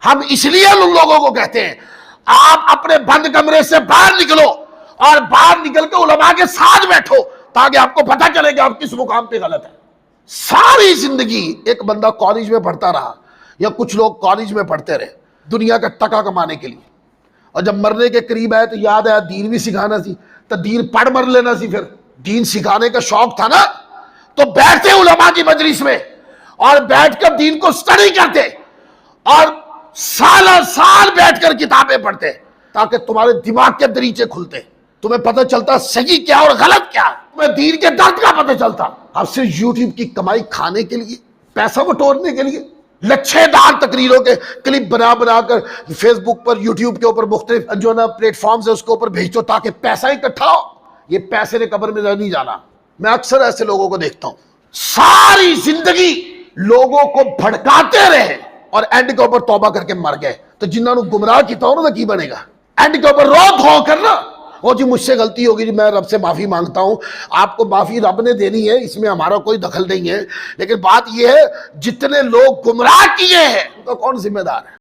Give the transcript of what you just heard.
ہم اس لیے ان لوگوں کو کہتے ہیں آپ اپنے بند کمرے سے باہر نکلو اور باہر نکل کے علماء کے ساتھ بیٹھو تاکہ آپ کو پتہ چلے کہ آپ کس مقام پہ غلط ہے۔ ساری زندگی ایک بندہ کالج میں پڑھتا رہا یا کچھ لوگ کالج میں پڑھتے رہے دنیا کا ٹکا کمانے کے لیے، اور جب مرنے کے قریب آئے تو یاد آیا دین بھی سکھانا سی، تو دین پڑھ مر لینا سی، پھر دین سکھانے کا شوق تھا نا تو بیٹھتے علماء کی مجلس میں اور بیٹھ کر دین کو سٹڈی کرتے اور سالہ سال بیٹھ کر کتابیں پڑھتے تاکہ تمہارے دماغ کے دریچے کھلتے، تمہیں پتہ چلتا صحیح کیا اور غلط کیا، تمہیں دین کے درد کا پتہ چلتا۔ اب صرف یوٹیوب کی کمائی کھانے کے لیے، پیسہ بٹورنے کے لیے لچھے دار تقریروں کے کلپ بنا بنا کر فیس بک پر یوٹیوب کے اوپر مختلف جو نا پلیٹ فارمز ہے اس کے اوپر بھیج دو تاکہ پیسہ اکٹھا ہو۔ یہ پیسے نے قبر میں نہیں جانا۔ میں اکثر ایسے لوگوں کو دیکھتا ہوں ساری زندگی لوگوں کو بھڑکاتے رہے اور اینڈ کے اوپر توبہ کر کے مر گئے، تو جنہوں نے گمراہ کیتا ہو نا کی بنے گا؟ اینڈ کے اوپر رو دھو کر نا وہ جی مجھ سے غلطی ہوگی جی میں رب سے معافی مانگتا ہوں۔ آپ کو معافی رب نے دینی ہے، اس میں ہمارا کوئی دخل نہیں ہے، لیکن بات یہ ہے جتنے لوگ گمراہ کیے ہیں ان کا کون ذمہ دار ہے؟